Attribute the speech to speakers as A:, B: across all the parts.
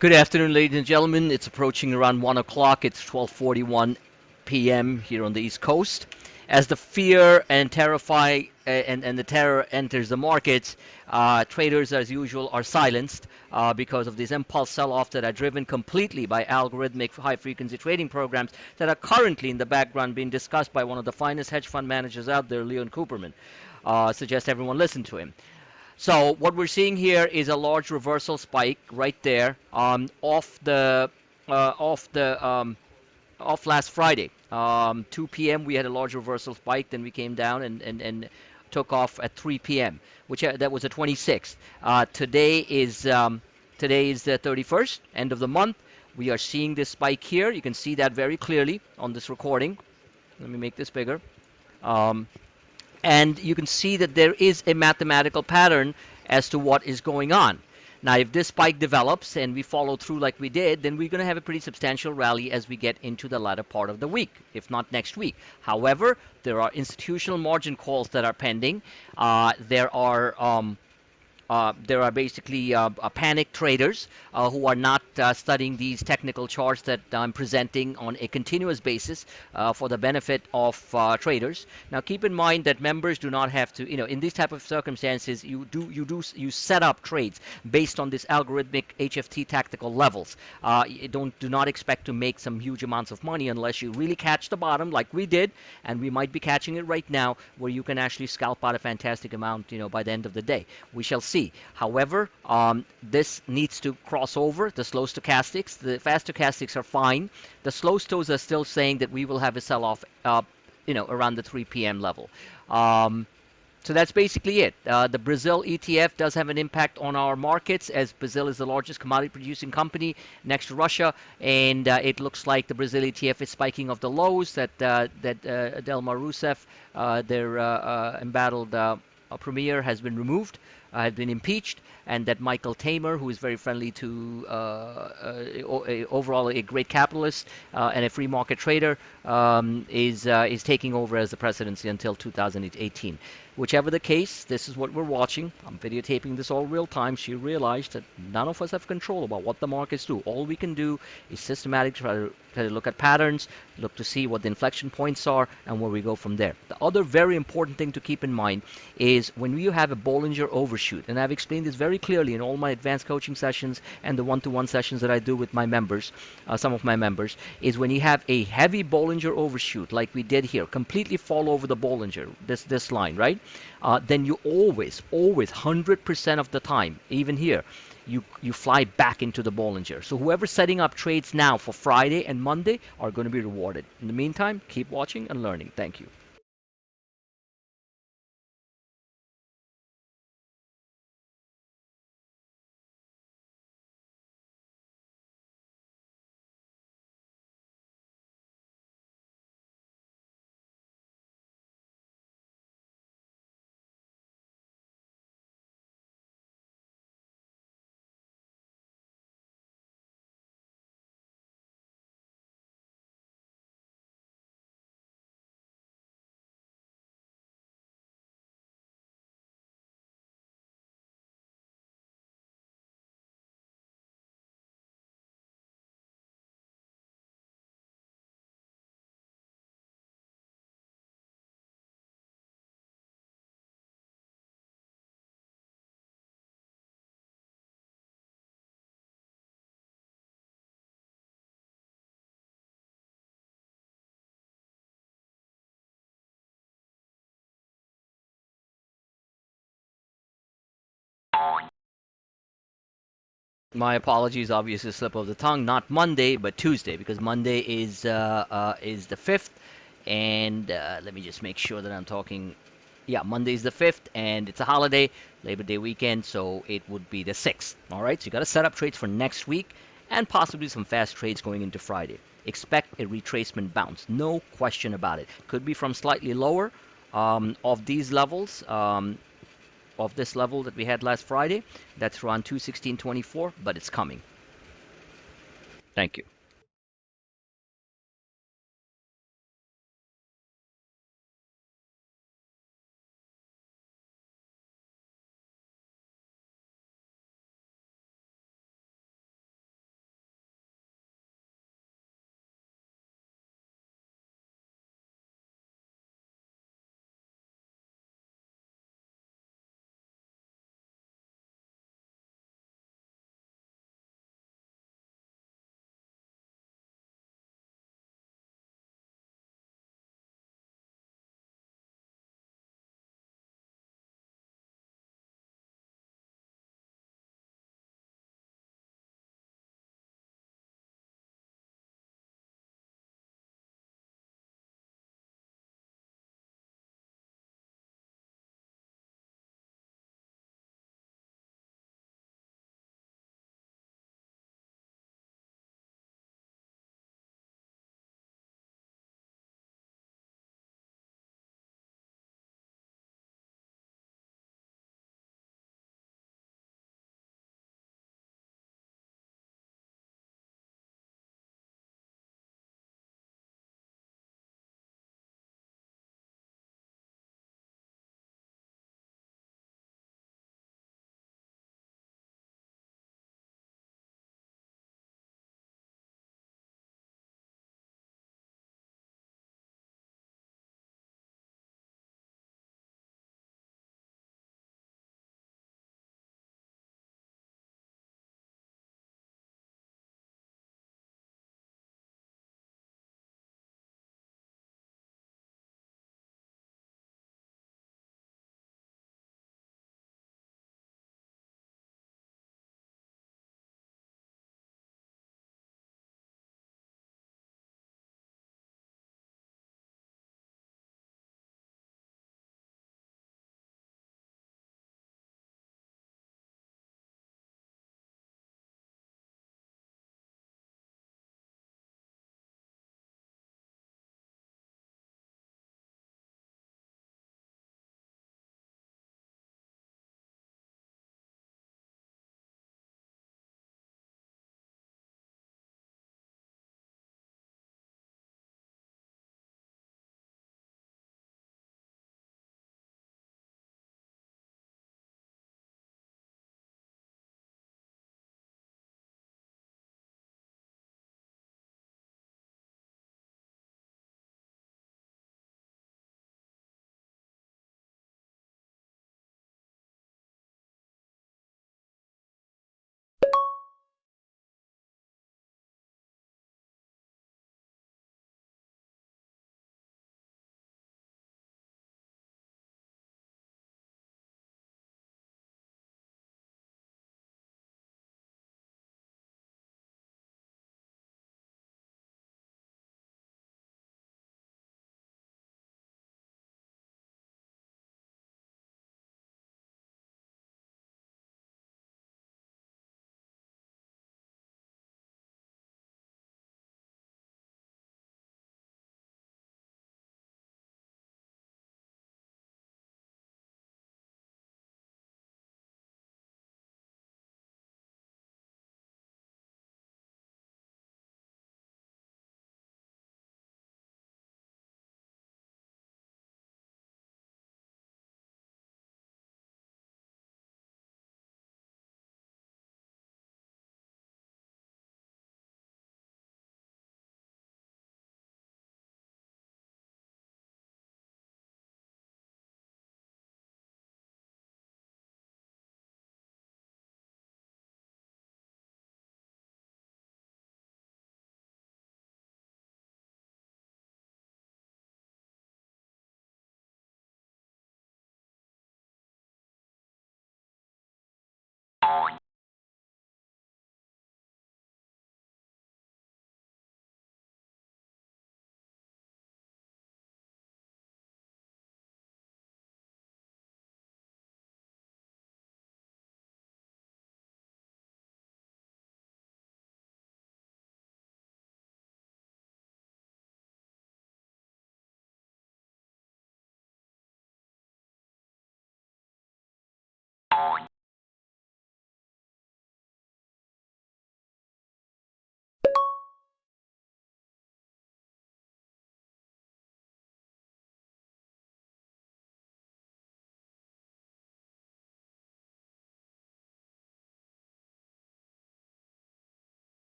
A: Good afternoon, ladies and gentlemen. It's approaching around 1 o'clock. It's 12:41 p.m. here on the East Coast. As the fear and and the terror enters the markets, traders, as usual, are silenced because of these impulse sell-offs that are driven completely by algorithmic high-frequency trading programs that are currently in the background being discussed by one of the finest hedge fund managers out there, Leon Cooperman. Suggest everyone listen to him. So what we're seeing here is a large reversal spike right there off the off last Friday. 2 p.m. we had a large reversal spike, then we came down and took off at 3 p.m., which that was the 26th. Today is the 31st, end of the month. We are seeing this spike here. You can see that very clearly on this recording. Let me make this bigger. Um, and you can see that there is a mathematical pattern as to what is going on. Now, if this spike develops and we follow through like we did, then we're going to have a pretty substantial rally as we get into the latter part of the week, if not next week. However, there are institutional margin calls that are pending. There are basically panic traders who are not studying these technical charts that I'm presenting on a continuous basis for the benefit of traders. Now, keep in mind that members do not have to, in these type of circumstances, you set up trades based on this algorithmic HFT tactical levels. You do not expect to make some huge amounts of money unless you really catch the bottom, like we did, and we might be catching it right now, where you can actually scalp out a fantastic amount, by the end of the day. We shall see. However, this needs to cross over the slow stochastics. The fast stochastics are fine. The slow stos are still saying that we will have a sell-off, around the 3 p.m. level. So that's basically it. The Brazil ETF does have an impact on our markets, as Brazil is the largest commodity producing company next to Russia, and it looks like the Brazil ETF is spiking off the lows that Dilma Rousseff, their embattled premier, has been removed, had been impeached, and that Michael Tamer, who is very friendly to overall a great capitalist and a free market trader, is taking over as the presidency until 2018. Whichever the case, this is what we're watching. I'm videotaping this all real time, so you realize that none of us have control about what the markets do. All we can do is systematically try to look at patterns, look to see what the inflection points are, and where we go from there. The other very important thing to keep in mind is when you have a Bollinger Overshoot, and I've explained this very clearly in all my advanced coaching sessions and the one-to-one sessions that I do with my members, some of my members, is when you have a heavy Bollinger Overshoot like we did here, completely fall over the Bollinger, this line, right? Then you always, 100% of the time, even here, you fly back into the Bollinger. So whoever's setting up trades now for Friday and Monday are going to be rewarded. In the meantime, keep watching and learning. Thank you. My apologies, obviously slip of the tongue. Not Monday, but Tuesday, because Monday is the 5th, and let me just make sure that I'm talking. Yeah, Monday is the 5th, and it's a holiday, Labor Day weekend, so it would be the 6th. All right, so you got to set up trades for next week, and possibly some fast trades going into Friday. Expect a retracement bounce, no question about it. Could be from slightly lower of these levels. Of this level that we had last Friday. That's around 216.24, but it's coming. Thank you.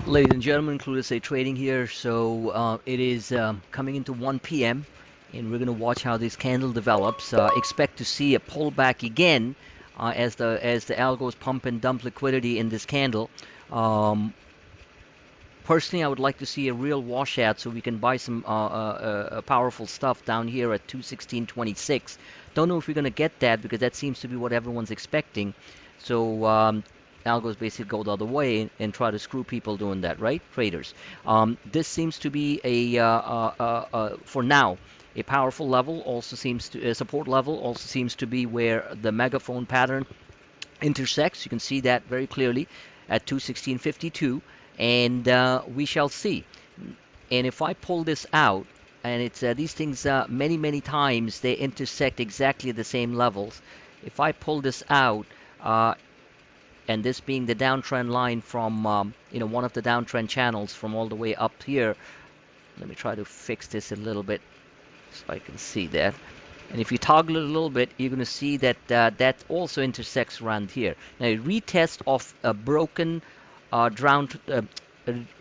A: Ladies and gentlemen, Clueless Say Trading here. So it is coming into 1 p.m. and we're going to watch how this candle develops. Expect to see a pullback again as the algos pump and dump liquidity in this candle. Um, Personally, I would like to see a real washout so we can buy some powerful stuff down here at 216.26. Don't know if we're going to get that because that seems to be what everyone's expecting. So algos basically go the other way and try to screw people doing that, right? Traders. This seems to be for now, a powerful level. Also seems to a support level. Also seems to be where the megaphone pattern intersects. You can see that very clearly at 216.52, and we shall see. And if I pull this out, and it's these things many times they intersect exactly at the same levels. If I pull this out, uh, and this being the downtrend line from one of the downtrend channels from all the way up here. Let me try to fix this a little bit so I can see that. And if you toggle it a little bit, you're going to see that that also intersects around here. Now, a retest of a broken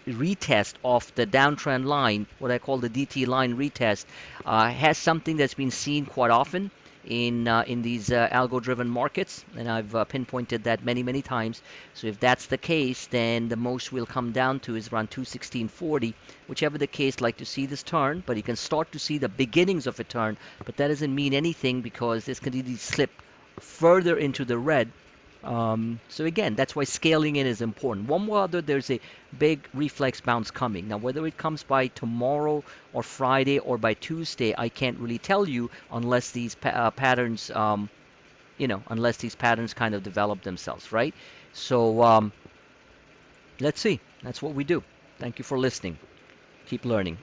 A: retest of the downtrend line, what I call the DT line retest, has something that's been seen quite often in these algo-driven markets, and I've pinpointed that many times. So if that's the case, then the most we'll come down to is around 216.40. Whichever the case, like to see this turn, but you can start to see the beginnings of a turn, but that doesn't mean anything because this can easily slip further into the red. So again, that's why scaling in is important. One way or other, there's a big reflex bounce coming. Now, whether it comes by tomorrow or Friday or by Tuesday, I can't really tell you unless these patterns, unless these patterns kind of develop themselves, right? So let's see. That's what we do. Thank you for listening. Keep learning.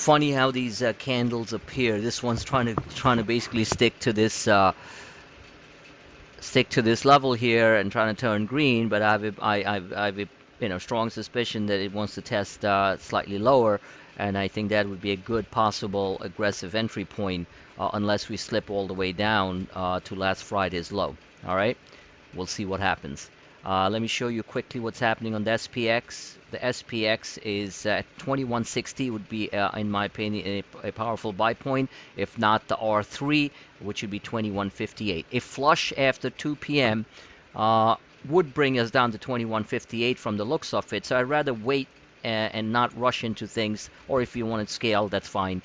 A: funny how these candles appear. This one's trying to basically stick to this level here and trying to turn green, but I've a strong suspicion that it wants to test slightly lower, and I think that would be a good possible aggressive entry point unless we slip all the way down to last Friday's low. All right, we'll see what happens. Let me show you quickly what's happening on the SPX. The SPX is at 2160 would be, in my opinion, a powerful buy point. If not, the R3, which would be 2158. A flush after 2 p.m. Would bring us down to 2158 from the looks of it. So I'd rather wait and not rush into things. Or if you want to scale, that's fine.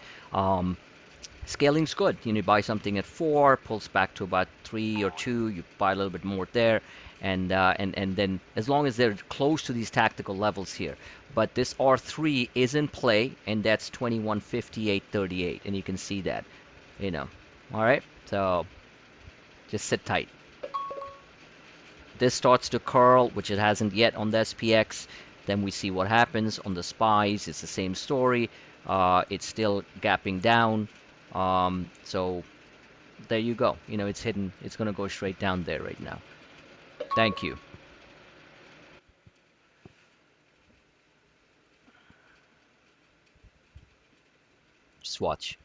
A: Scaling's good. You buy something at 4, pulls back to about 3 or 2, you buy a little bit more there, and then as long as they're close to these tactical levels here. But this R3 is in play, and that's 2158.38, and you can see that. All right. So just sit tight. This starts to curl, which it hasn't yet on the SPX. Then we see what happens on the SPYs. It's the same story. It's still gapping down. So there you go. It's hidden. It's going to go straight down there right now. Thank you. Just watch.